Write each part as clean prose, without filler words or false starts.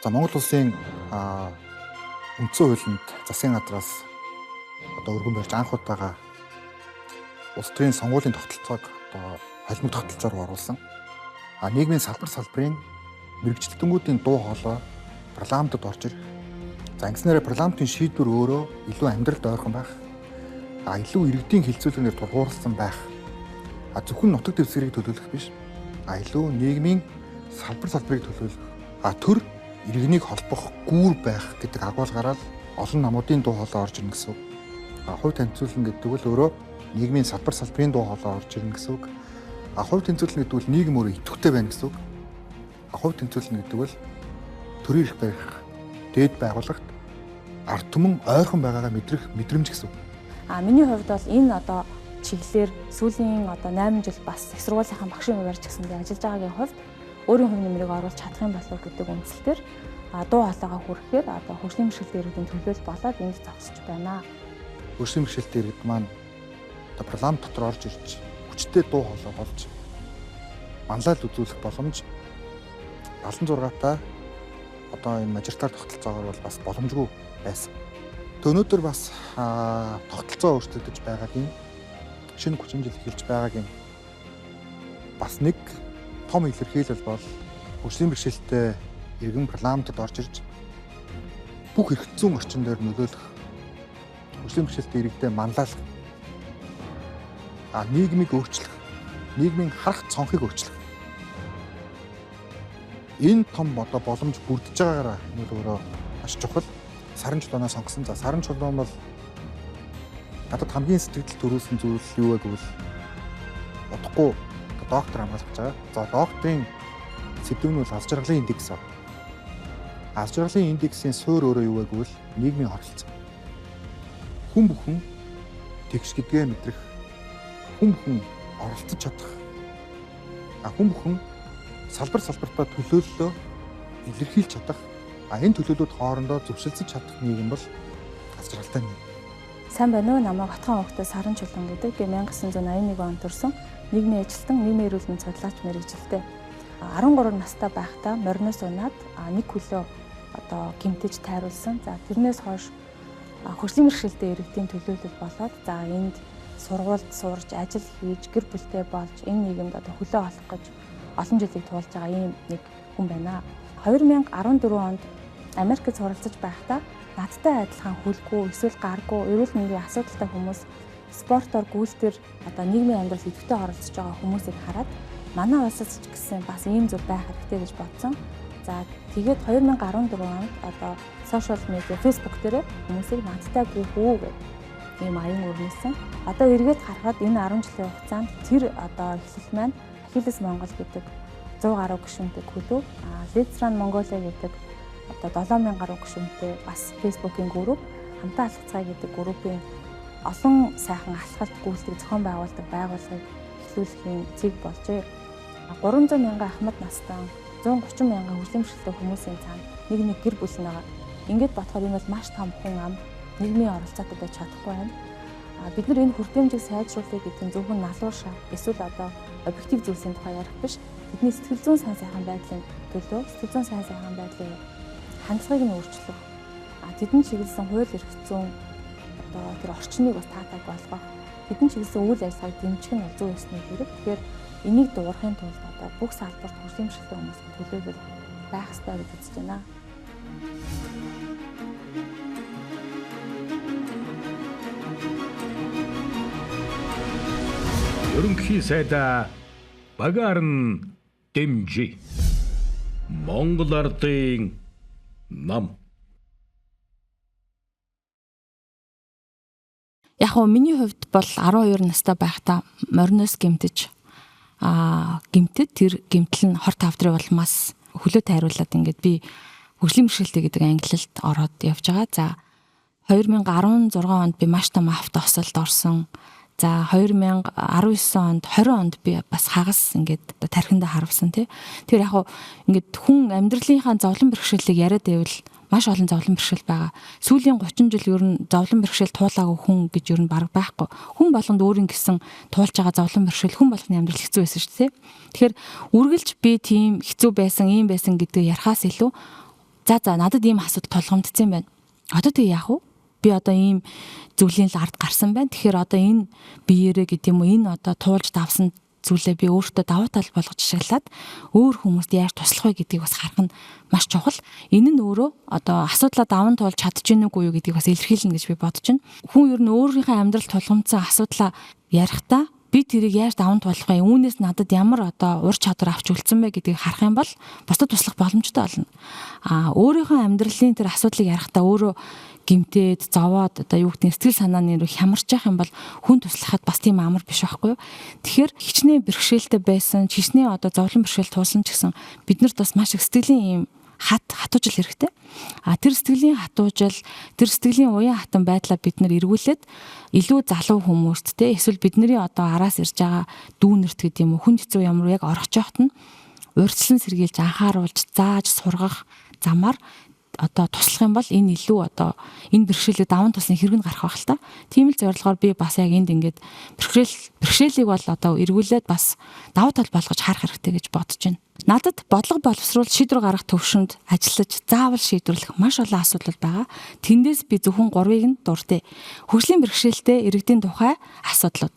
За Монгол улсын үндсэн хуулинд засгийн газраас одоо өргөн барьж анх удаага улс төрийн сонгуулийн тогтолцоог одоо холимог тогтолцоор оруулсан. Нийгмийн салбарын мэрэгчлэлтэнүүдийн дуу хоолой парламентод орж ирэх. За ингэснээр парламентын шийдвэр өөрөө илүү амьдралд ойрхон байх. Илүү иргэдийн хилцүүлэгнээр тулгуурласан байх. Зөвхөн нутаг дэвсгэрийг төлөөлөх биш. Илүү нийгмийн салбарыг төлөөлөх. Төр иргэнийг холбох гүүр байх гэдэг агуулгаараа олон намуудын дуу хоолой орж ирнэ гэсэн үг. Хувь танилцуулна гэдэг нь өөрөө нийгмийн салбарын дуу хоолой орж ирнэ гэсэн үг. Хувь танилцуулна гэдэг нь нийгэм өөрөө идэвхтэй байна гэсэн үг. Хувь танилцуулна гэдэг нь төрийн эрх барих, дээд байгууллагт ард түмэн ойрхон байгаагаа мэдрэх мэдрэмж гэсэн үг. Миний хувьд бол энэ одоо чиглэлээр сүүлийн 8 жил бас их сургуулийнхаа багшийн хуваарч гэсэндээ ажиллаж байгаагийн хувьд өөрийн хувь нэмрийг оруулж чадах юм болов гэдэг үндслээр дуу хоолойгоо хүрэхээр хөгжлийн бэрхшээлтэй иргэдийн төлөөлөл болоод энд зогсож байна. Хөгжлийн бэрхшээлтэй иргэд маань парламент дотор орж ирж хүчтэй дуу хоолой болж манлайл үзүүлэх боломж 76-таа одоо энэ мажоритар тогтолцоогоор бол бас боломжгүй байсан. Өнөөдөр бас тогтолцоо өөрчлөгдөж байгаагийн шинэ 30 жил эхэлж байгаагийн бас нэг том илэрхийлэл бол хөгжлийн бэрхшээлтэй иргэн парламентод орж ирж бүх эрх зүйн орчин дээр нөлөөлөх, хөгжлийн бэрхшээлтэй иргэдэд манлайлах, нийгмийг өөрчлөх, нийгмийн харах цонхыг өөрчлөх. Энэ том боломж бүрдэж байгаагаараа энэ өөрөө маш чухал. Сарын чулуунаа сонгосон. За сарын чулуун бол надад хамгийн сэтгэл төрүүлсэн зүйл юу вэ гэвэл удахгүй доктор хамгаалж байгаа. За докторийн сэдв нь бол аз жаргалын индекс. Аз жаргалын индексийн суурь өөрөө юу вэ гэвэл нийгмийн хорилцоо. Хүн бүхэн тэгш гэдгээ мэдрэх, хүн бүхэн оролцож чадах, хүн бүхэн салбартаа төлөөллөө илэрхийлж чадах, энэ төлөөллүүд хоорондоо зөвшөлдөж чадах нийгэм бол аз жаргалтай нийгэм. Сайн байна уу? Намайг Отхон хөвгтөө Сарын чулуун гэдэг. Би 1981 онд төрсөн. Нийгмийн ажилтан, нийгмийн эрүүл мэндийн судлаач мэргэжилтэй. 13 настай байхдаа мориноос унаад нэг хөлөө гэмтэж тайруулсан. За тэрнээс хойш хөгжлийн бэрхшээлтэй иргэдийн төлөөлөл болоод энд сургуульд сурж, ажил хийж, гэр бүлтэй болж энэ нийгэмд хөлөө олох гэж олон жилийг туулж байгаа ийм нэг хүн байна. 2014 онд Америкт суралцж байхдаа надтай адилхан хөлгүй, эсвэл гаргүй, эрүүл мэндийн асуудалтай хүмүүс спортоор гүйцэтгэр нийгмийн амьдралд идэвхтэй оролцож байгаа хүмүүсийг хараад манай улсад ч гэсэн бас ийм зүйл байх хэрэгтэй гэж бодсон. За тэгээд 2014 онд сошиал медиа Facebook дээр хүмүүсийг надтай гүйхүү гэх ийм аян өрнөсөн. Эргээд харахад энэ 10 жилийн хугацаанд тэр эхлэл маань Ахиллес Монгол гэдэг 100 гаруй гишүүнтэй клуб, Let's Run Mongolia гэдэг 7000 гаруй гишүүнтэй бас Facebook-ийн групп, хамтаа алхацгай гэдэг группийн олон сайхан алхалт гүйцэтгэх зохион байгуулдаг байгууллагыг эхлүүлэхийн цэг болжээ. 300 мянган ахмад настай 130 мянган хөгжлийн бэрхшээлтэй хүмүүсийн цаана нэг гэр бүл нэг. Ингээд бодоход энэ бол маш том хүн ам, нийгмийн оролцоотой байж чадахгүй байна. Бид нар энэ хүртээмжийг сайжруулах гэдэг нь зөвхөн налуу шаа эсвэл объектив зүйлсийн тухай ярих биш. Бидний сэтгэл зүйн сайн байдлын төлөө, сэтгэл зүйн сайн байдлын хандлагыг нь өөрчлөх. Тэдэн чиглэсэн хууль эрх зүйн тэр орчныг бас таатайг болгох. Тэдэн чиглэсэн үйл ажиллагааг дэмжих нь бол зөв ёсны хэрэг. Тэгэхээр энийг дуурахын тулд бүх салбарт хөгжлийн бэрхшээлтэй хүмүүсийн төлөөлөл байх ёстой гэж үзэж байна. Ерөнхий сайдаа багаар нь дэмжи. Монгол ардын нам. Миний хувьд бол 12 настай байхдаа мориноос гэмтэж тэр гэмтэл нь хор тавдрын улмаас хөлөө тайруулаад ингээд би хөгжлийн бэрхшээлтэй гэдэг ангилалд ороод явж байгаа. За 2016 онд би маш том авто осолд орсон. За 2019 онд 20 онд би бас хагас ингээд тархиндаа харвсан тий. Тэр ингээд хүн амьдралынхаа зовлон бэрхшээлийг яриад байвал маш олон зовлон бэрхшээл байгаа. Сүүлийн 30 жил ер нь зовлон бэрхшээл туулаагүй хүн гэж ер нь бараг байхгүй. Хүн болгонд өөрийн гэсэн туулж байгаа зовлон бэрхшээл хүн болгоны амьдрал хэцүү байсан шүү дээ. Тэгэхээр үргэлж би тийм хэцүү байсан, ийм байсан гэдгийг ярихаас илүү За надад ийм асуудал тулгамдсан байна. Одоо тэг яах вэ? Би одоо ийм зүйлийн л ард гарсан байна. Тэгэхээр одоо энэ биеэрээ гэдэг юм уу энэ одоо туулж давсан зүйлээ би өөртөө давуу тал болгож ашиглаад өөр хүмүүст яаж туслах вэ гэдгийг бас харах нь маш чухал. Энэ нь өөрөө одоо асуудлаа даван туулж чадж гэнэ үгүй юу гэдгийг бас илэрхийлнэ гэж би бодож байна. Хүн ер нь өөрийнхөө амьдралд тулгамдсан асуудлаа ярихдаа би тэрийг яаж даван туулах вэ? Үүнээс надад ямар одоо ур чадвар авч үлдсэн бэ гэдгийг харах юм бол бусдад туслах боломжтой болно. Өөрийнхөө амьдралын тэр асуудлыг ярихдаа өөрөө гимтээд зовоод одоо юу гэдэг сэтгэл санааны руу хямарч явах юм бол хүн туслахад бас тийм амар биш байхгүй юу. Тэгэхээр хичнээн бэрхшээлтэй байсан, хичнээн одоо зовлон бэрхшээл туулсан ч гэсэн биднэрт бас маш их сэтгэлийн ийм хатуужил хэрэгтэй. Тэр сэтгэлийн хатуужил, тэр сэтгэлийн уян хатан байдлаа бид нар эргүүлээд илүү залуу хүмүүст те эсвэл бидний одоо араас ирж байгаа дүүнерт гэдэг юм уу хүн хэцүү ямар яг орох жоохт нь урьдчилан сэргийлж анхааруулж зааж сургах замаар одоо туслах юм бол энэ илүү одоо энэ бэрхшээлийг даван тулсны хэрэг нь гарах байх л та. Тийм л зорилгоор би бас яг энд ингээд бэрхшээлийг бол одоо эргүүлээд бас давуу тал болгож харах хэрэгтэй гэж бодож байна. Надад бодлого боловсруул шийдвэр гаргах төвшөнд ажиллаж заавал шийдвэрлэх маш олон асуудал байгаа. Тэндээс би зөвхөн 3-ыг нь дурдъя. Хөгжлийн бэрхшээлтэй иргэдийн тухай асуудлууд.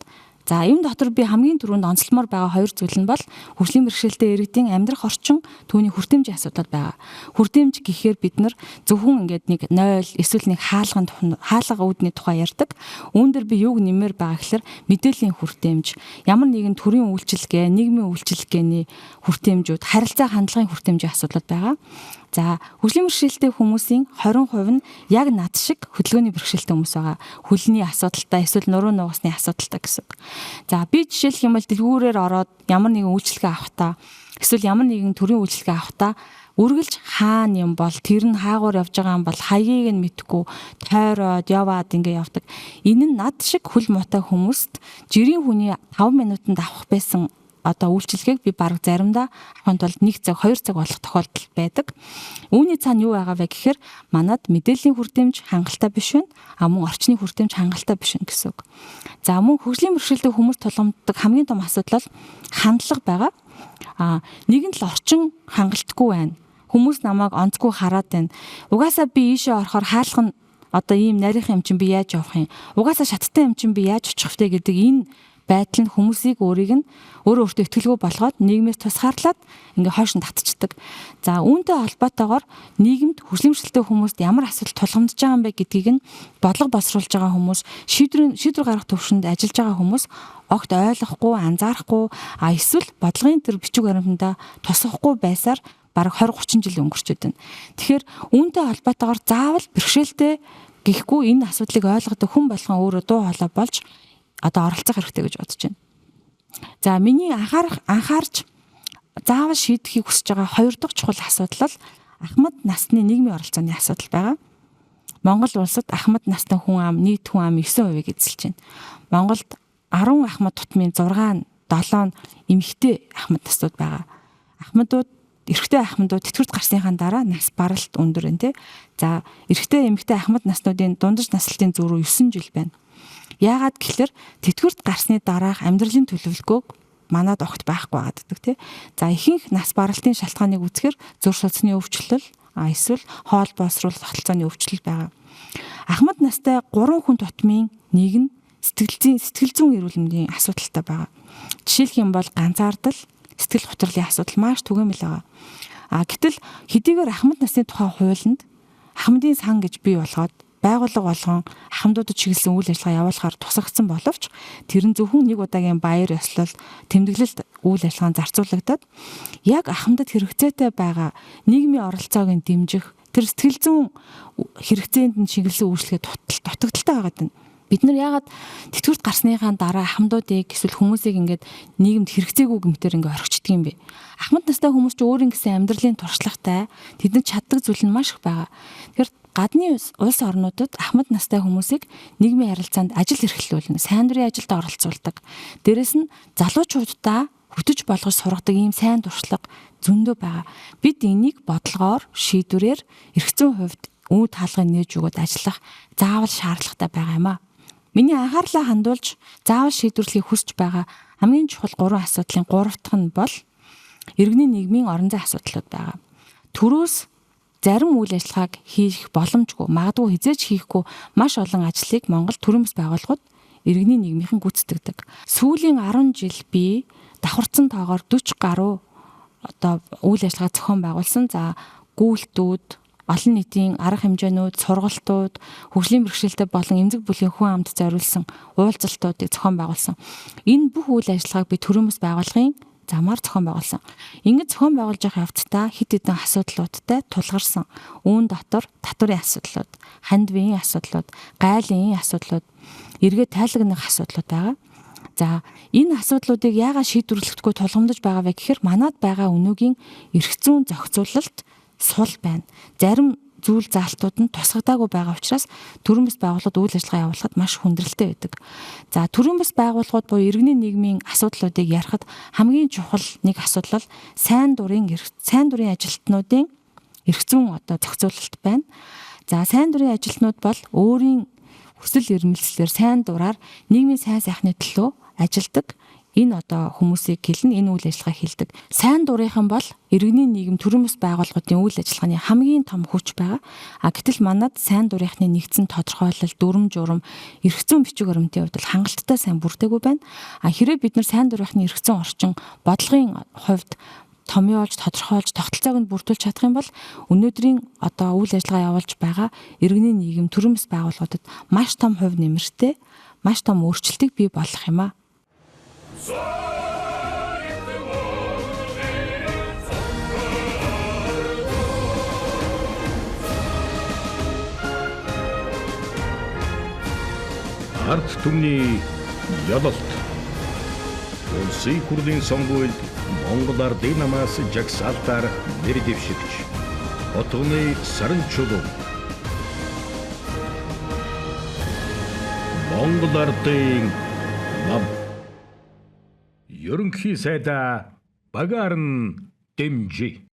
За энэ дотор би хамгийн түрүүнд онцлмоор байгаа 2 зүйл нь бол хөгжлийн бэрхшээлтэй иргэдийн амьдрах орчин түүний хүртээмжийн асуудал байгаа. Хүртээмж гэхээр бид нар зөвхөн ингээд нэг 0 эсвэл нэг хаалга үүдний тухай ярьдаг. Үүн дээр би юуг нэмэр байгаа гэхээр мэдээллийн хүртээмж, ямар нэгэн төрийн үйлчилгээ, нийгмийн үйлчилгээний хүртээмжүүд, харилцаа хандлагын хүртээмжийн асуудал байгаа. За хөгжлийн бэрхшээлтэй хүмүүсийн 20% нь яг над шиг хөдөлгөөний бэрхшээлтэй хүмүүс байгаа. Хөлний асуудалтай эсвэл нуруу нугасны асуудалтай гэсэн. За би жишээлх юм бол дэлгүүрээр ороод ямар нэгэн үйлчилгээ авахтаа эсвэл ямар нэгэн төрлийн үйлчилгээ авахтаа үргэлж хаана юм бол тэр нь хаагуур явж байгаа юм бол хаягийг нь мэдгүй тойроод яваад ингээ явдаг. Энэ нь над шиг хөл муутай хүмүүст жирийн хүний 5 минутанд авах байсан одоо үйлчилгээг би бараг заримдаа авахын тулд 1 цаг 2 цаг болох тохиолдол байдаг. Үүний цаана юу байгаа вэ гэхээр манад мэдээллийн хүртээмж хангалттай биш байна. Мөн орчны хүртээмж хангалттай биш гэсэн үг. За мөн хөгжлийн бэрхшээлтэй хүмүүс тулгамддаг хамгийн том асуудал бол хандлага байгаа. Нэгэн л орчин хангалтгүй байна. Хүмүүс намайг онцгүй хараад байна. Угаасаа би ийшээ орохоор хаалга нь одоо ийм нарийнхан юм чинь би яаж явах юм? Угаасаа шаттай юм чинь би яаж очих вэ гэдэг энэ байдал нь хүмүүсийг өөрийг нь өөрөө өөртөө итгэлгүй болгоод нийгмээс тусгаарлаад ингээ хойш нь татчихдаг. За үүнтэй холбоотойгоор нийгэмд хөгжлийн бэрхшээлтэй хүмүүст ямар асуудал тулгамдж байгаа юм бэ гэдгийг нь бодлого боловсруулж байгаа хүмүүс, шийдвэр гаргах төвшөнд ажиллаж байгаа хүмүүс огт ойлгохгүй, анзаарахгүй, эсвэл бодлогын тэр бичиг баримтанда тусахгүй байсаар бараг 20-30 жил өнгөрчөөд байна. Тэгэхээр үүнтэй холбоотойгоор заавал бэрхшээлтэй гэхгүй энэ асуудлыг ойлгодог хүн болгон өөрөө дуу хоолой болж одоо оролцох хэрэгтэй гэж бодож байна. За миний анхаарч заавал шийдэхийг хүсэж байгаа 2 дахь чухал асуудал бол ахмад насны нийгмийн оролцооны асуудал байгаа. Монгол улсад ахмад насны хүн ам нийт хүн ам 9% эзэлж байна. Монголд 10 ахмад тутмын 6, 7 эмэгтэй ахмад наснууд байгаа. Эрэгтэй ахмадууд тэтгэврт гарсныхаа дараа нас баралт өндөр байна тий. За эрэгтэй эмэгтэй ахмад наснуудын дундаж наслалтын зөрүү 9 жил байна. Яагаад гэхээр тэтгэврт гарсны дараах амьдралын төлөвлөгөөг манад огт байхгүй байгаа гэдэг тий. За ихэнх нас баралтын шалтгааныг үзэхээр зур судасны өвчлөл, эсвэл хоол боловсруулах тогтолцооны өвчлөл байгаа. Ахмад настай 3 хүн тутмын нэг нь сэтгэл зүйн эрүүл мэндийн асуудалтай байгаа. Жишээлх юм бол ганцаардал, сэтгэл готрлын асуудал маш түгээмэл байгаа. Гэтэл хэдийгээр ахмад насны тухай хуулинд ахмадын сан гэж бий болгоод байгууллага болгон ахмадуудад чиглэсэн үйл ажиллагаа явуулахаар тусгагдсан боловч тэр нь зөвхөн нэг удаагийн баяр ёслол тэмдэглэлт үйл ажиллагаанд зарцуулагдаад яг ахмадад хэрэгцээтэй байгаа нийгмийн оролцоог дэмжих тэр сэтгэл зүйн хэрэгцээнд нь чиглэсэн үйлчлэгээ дутагдaltaй байгаад байна. Бид нар яагаад тэтгэврт гарсныхаа дараа ахмадуудыг эсвэл хүмүүсийг ингээд нийгэмд хэрэгцээгүй гэмтээр ингээд орхичдаг юм бэ? Ахмад настай хүмүүс ч өөрийн гэсэн амьдралын туршлагатай тэдэнд чаддаг зүйл нь маш их байгаа. Тэгэхээр гадны улс орнуудад ахмад настай хүмүүсийг нийгмийн харилцаанд ажил эрхлүүлнэ, сайн дурын ажилд оролцуулдаг. Дээрэс нь залуучуудаа хөтөж болгож сургадаг ийм сайн туршлага зөндөө байгаа. Бид энийг бодлогоор, шийдвэрээр эрх зүйн хувьд үе таалгыг нээж өгöd ажиллах заавал шаардлагатай байгаа юм аа. Миний анхаарлаа хандуулж заавал шийдвэрлэхийг хүсэж байгаа хамгийн чухал 3 асуудлын 3 дахь нь бол иргэний нийгмийн орон зай асуудлууд байгаа. Төрөөс зарим үйл ажиллагааг хийх боломжгүй, магадгүй хизээч хийхгүй маш олон ажлыг Монгол төрийн бас байгууллагууд иргэний нийгмийнхэн гүйцэтгэдэг. Сүүлийн 10 жил би давхарцсан тоогоор 40 гаруй одоо үйл ажиллагаа зохион байгуулсан. За гүйлтүүд, олон нийтийн арга хэмжээнүүд, сургалтууд, хөгжлийн бэрхшээлтэй болон эмзэг бүлийн хүн амд зориулсан уулзалтуудыг зохион байгуулсан. Энэ бүх үйл ажиллагааг би төрийн бас байгууллагын замаар зохион байгуулсан. Ингэж зохион байгуулж явах явцдаа хэд хэдэн асуудлуудтай тулгарсан. Үүн дотор татварын асуудлууд, хандвийн асуудлууд, гайлын асуудлууд, эргээд тайлагнах асуудлууд байгаа. За энэ асуудлуудыг яагаад шийдвэрлэхдэггүй тулгамдж байгаа вэ гэхээр манад байгаа өнөөгийн эрх зүйн зохицуулалт сул байна. Зарим зүйл заалтууд нь тусгадаагүй байгаа учраас төрийн бас байгууллагууд үйл ажиллагаа явуулахад маш хүндрэлтэй байдаг. За төрийн бас байгууллагууд буюу иргэний нийгмийн асуудлуудыг ярихад хамгийн чухал нэг асуудал бол сайн дурын ажилтнуудын эрх зүйн одоо зохицуулалт байна. За сайн дурын ажилтнууд бол өөрийн хүсэл эрмэлзлээр сайн дураар нийгмийн сайн сайхны төлөө ажилдаг. Энэ одоо хүмүүсийг хэлнэ, энэ үйл ажиллагаа хийдэг. Сайн дурынхан бол иргэний нийгэм төрийн бас байгууллагуудын үйл ажиллагааны хамгийн том хүч байгаа. Гэтэл манад сайн дурынхны нэгдсэн тодорхойлол, дүрм журам, эрх зүйн бичиг баримтын хувьд бол хангалттай сайн бүрдээгүй байна. Хэрэв бид нар сайн дурынхны эрх зүйн орчин бодлогын хувьд томьёолж, тодорхойлж, тогтолцоог нь бүрдүүлж чадах юм бол өнөөдрийн одоо үйл ажиллагаа явуулж байгаа иргэний нийгэм төрийн бас байгууллагуудад маш том хувь нэмэртэй, маш том өөрчлөлтийг бий болгох юм аа. Ард түмний ялалт. Улсын хурлын сонгуульд Монгол Ардын намаас жагсаалтаар нэр дэвшигч Отгоны саран чулуун. Монгол Ардын нам. Ерөнхий сайдаа Багаарын дэмжээ.